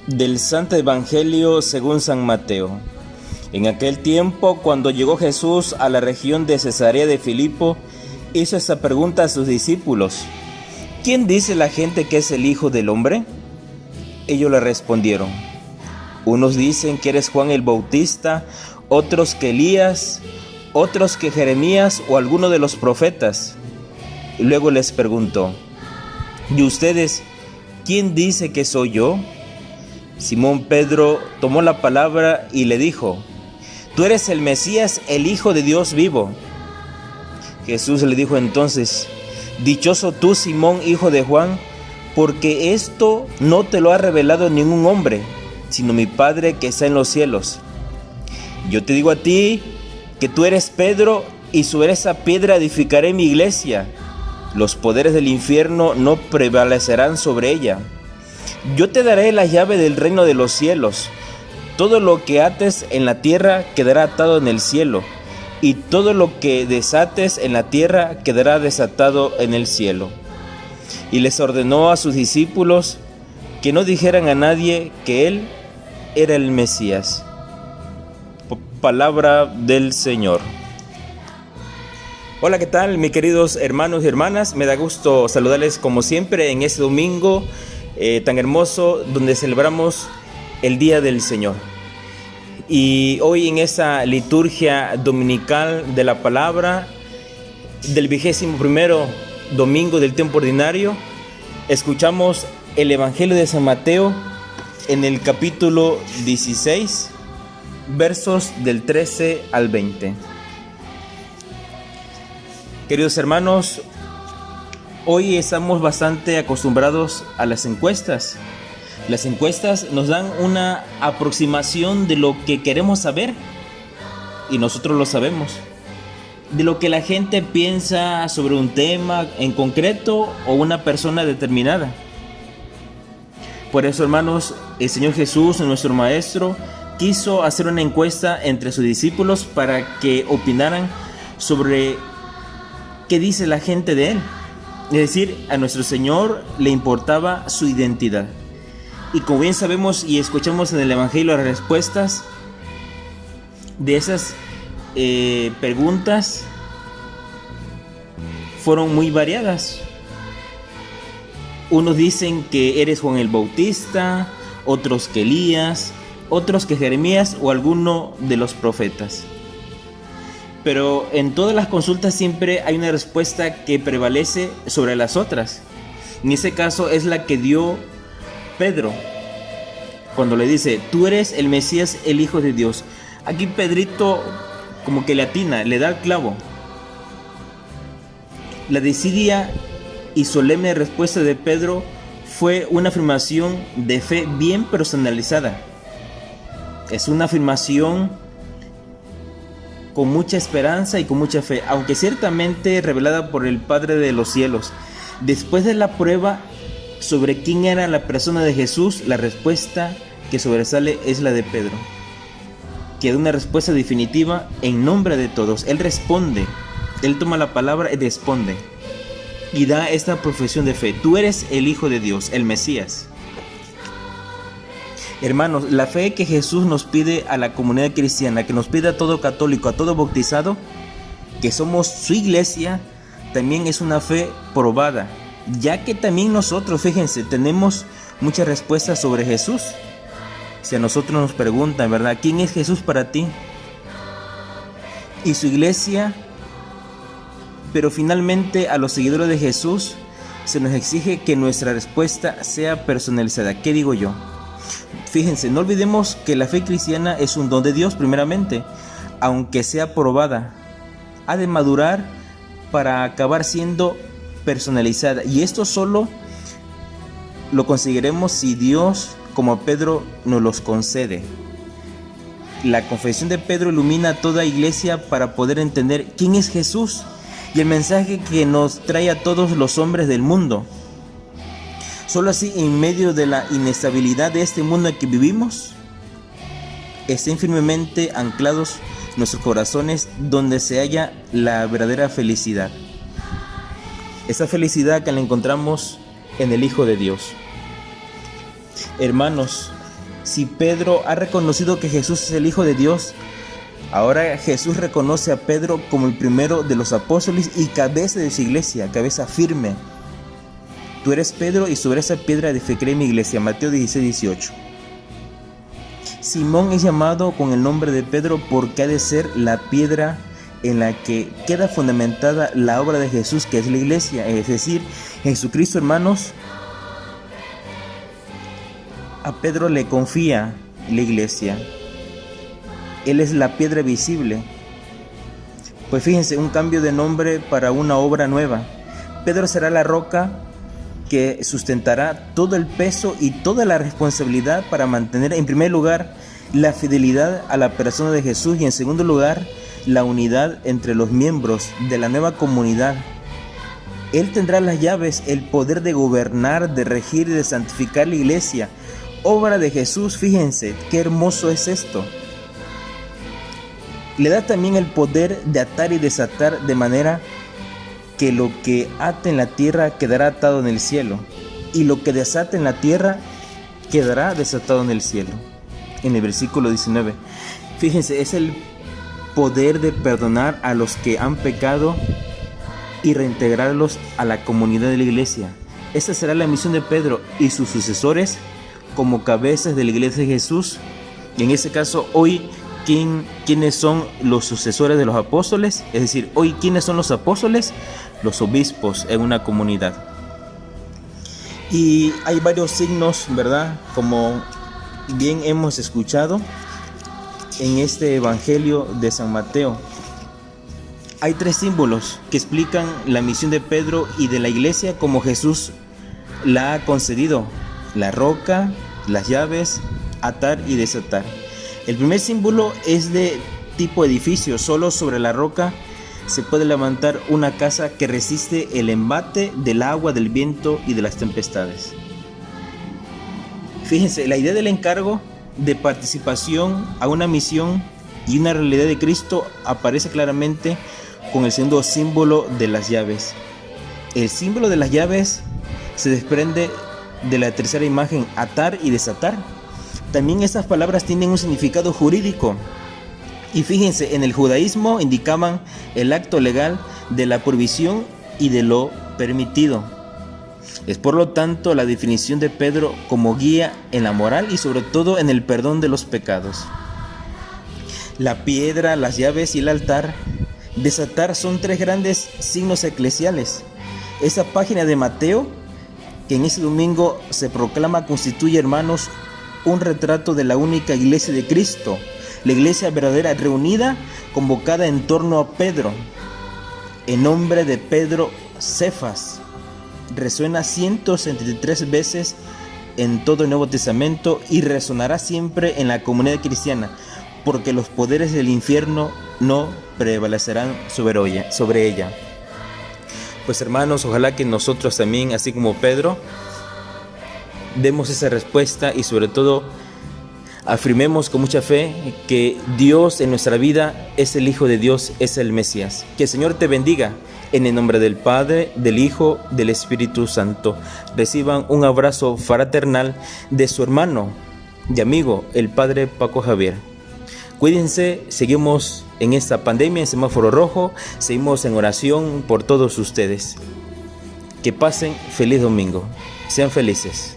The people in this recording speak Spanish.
Del Santo Evangelio según San Mateo. En aquel tiempo, cuando llegó Jesús a la región de Cesarea de Filipo, hizo esta pregunta a sus discípulos: ¿Quién dice la gente que es el Hijo del Hombre? Ellos le respondieron: unos dicen que eres Juan el Bautista, otros que Elías, otros que Jeremías o alguno de los profetas. Y luego les preguntó: ¿y ustedes, quién dice que soy yo? Simón Pedro tomó la palabra y le dijo: tú eres el Mesías, el Hijo de Dios vivo. Jesús le dijo entonces: dichoso tú, Simón, hijo de Juan, porque esto no te lo ha revelado ningún hombre, sino mi Padre que está en los cielos. Yo te digo a ti que tú eres Pedro, y sobre esa piedra edificaré mi iglesia. Los poderes del infierno no prevalecerán sobre ella. Yo te daré la llave del reino de los cielos. Todo lo que ates en la tierra quedará atado en el cielo, y todo lo que desates en la tierra quedará desatado en el cielo. Y les ordenó a sus discípulos que no dijeran a nadie que él era el Mesías. Palabra del Señor. Hola, ¿qué tal, mis queridos hermanos y hermanas? Me da gusto saludarles como siempre en este domingo tan hermoso, donde celebramos el Día del Señor. Y hoy en esa liturgia dominical de la palabra del 21º domingo del tiempo ordinario, escuchamos el Evangelio de San Mateo en el capítulo 16, versos del 13 al 20. Queridos hermanos, hoy estamos bastante acostumbrados a las encuestas. Las encuestas nos dan una aproximación de lo que queremos saber, y nosotros lo sabemos, de lo que la gente piensa sobre un tema en concreto o una persona determinada. Por eso, hermanos, el Señor Jesús, nuestro Maestro, quiso hacer una encuesta entre sus discípulos para que opinaran sobre qué dice la gente de Él. Es decir, a nuestro Señor le importaba su identidad. Y como bien sabemos y escuchamos en el Evangelio, las respuestas de esas preguntas fueron muy variadas. Unos dicen que eres Juan el Bautista, otros que Elías, otros que Jeremías o alguno de los profetas. Pero en todas las consultas siempre hay una respuesta que prevalece sobre las otras. En ese caso es la que dio Pedro, cuando le dice: tú eres el Mesías, el Hijo de Dios. Aquí Pedrito como que le atina, le da el clavo. La decidida y solemne respuesta de Pedro fue una afirmación de fe bien personalizada. Es una afirmación con mucha esperanza y con mucha fe, aunque ciertamente revelada por el Padre de los cielos. Después de la prueba sobre quién era la persona de Jesús, la respuesta que sobresale es la de Pedro, que da una respuesta definitiva en nombre de todos. Él responde, él toma la palabra y responde, y da esta profesión de fe: tú eres el Hijo de Dios, el Mesías. Hermanos, la fe que Jesús nos pide a la comunidad cristiana, que nos pide a todo católico, a todo bautizado, que somos su iglesia, también es una fe probada, ya que también nosotros, fíjense, tenemos muchas respuestas sobre Jesús. Si a nosotros nos preguntan, ¿verdad?, ¿quién es Jesús para ti? Y su iglesia. Pero finalmente a los seguidores de Jesús se nos exige que nuestra respuesta sea personalizada. ¿Qué digo yo? Fíjense, no olvidemos que la fe cristiana es un don de Dios primeramente, aunque sea probada. Ha de madurar para acabar siendo personalizada, y esto solo lo conseguiremos si Dios, como a Pedro, nos los concede. La confesión de Pedro ilumina a toda iglesia para poder entender quién es Jesús y el mensaje que nos trae a todos los hombres del mundo. Solo así, en medio de la inestabilidad de este mundo en que vivimos, estén firmemente anclados nuestros corazones, donde se halla la verdadera felicidad. Esa felicidad que la encontramos en el Hijo de Dios. Hermanos, Si Pedro ha reconocido que Jesús es el Hijo de Dios, ahora Jesús reconoce a Pedro como el primero de los apóstoles y cabeza de su iglesia, cabeza firme. Tú eres Pedro y sobre esa piedra edificaré mi iglesia. Mateo 16:18. Simón es llamado con el nombre de Pedro porque ha de ser la piedra en la que queda fundamentada la obra de Jesús, que es la iglesia, es decir, Jesucristo, hermanos. A Pedro le confía la iglesia. Él es la piedra visible. Pues fíjense, un cambio de nombre para una obra nueva. Pedro será la roca que sustentará todo el peso y toda la responsabilidad para mantener, en primer lugar, la fidelidad a la persona de Jesús y, en segundo lugar, la unidad entre los miembros de la nueva comunidad. Él tendrá las llaves, el poder de gobernar, de regir y de santificar la iglesia. Obra de Jesús, fíjense, qué hermoso es esto. Le da también el poder de atar y desatar, de manera que lo que ate en la tierra quedará atado en el cielo, y lo que desate en la tierra quedará desatado en el cielo. En el versículo 19. Fíjense, es el poder de perdonar a los que han pecado y reintegrarlos a la comunidad de la iglesia. Esa será la misión de Pedro y sus sucesores como cabezas de la iglesia de Jesús. Y en ese caso, hoy, ¿quiénes son los sucesores de los apóstoles? Es decir, hoy, ¿quiénes son los apóstoles? Los obispos en una comunidad. Y hay varios signos, ¿verdad? Como bien hemos escuchado en este Evangelio de San Mateo. Hay 3 símbolos que explican la misión de Pedro y de la iglesia como Jesús la ha concedido: la roca, las llaves, atar y desatar. El primer símbolo es de tipo edificio. Solo sobre la roca se puede levantar una casa que resiste el embate del agua, del viento y de las tempestades. Fíjense, la idea del encargo de participación a una misión y una realidad de Cristo aparece claramente con el segundo símbolo de las llaves. El símbolo de las llaves se desprende de la tercera imagen, atar y desatar. También estas palabras tienen un significado jurídico. Y fíjense, en el judaísmo indicaban el acto legal de la prohibición y de lo permitido. Es por lo tanto la definición de Pedro como guía en la moral y sobre todo en el perdón de los pecados. La piedra, las llaves y el altar, desatar, son 3 grandes signos eclesiales. Esa página de Mateo, que en ese domingo se proclama, constituye, hermanos, un retrato de la única iglesia de Cristo, la iglesia verdadera reunida, convocada en torno a Pedro. El nombre de Pedro, Cefas, resuena 163 veces en todo el Nuevo Testamento y resonará siempre en la comunidad cristiana, porque los poderes del infierno no prevalecerán sobre ella. Pues hermanos, ojalá que nosotros también, así como Pedro, demos esa respuesta y sobre todo afirmemos con mucha fe que Dios en nuestra vida es el Hijo de Dios, es el Mesías. Que el Señor te bendiga. En el nombre del Padre, del Hijo, del Espíritu Santo. Reciban un abrazo fraternal de su hermano y amigo, el Padre Paco Javier. Cuídense, seguimos en esta pandemia, en semáforo rojo, seguimos en oración por todos ustedes. Que pasen feliz domingo. Sean felices.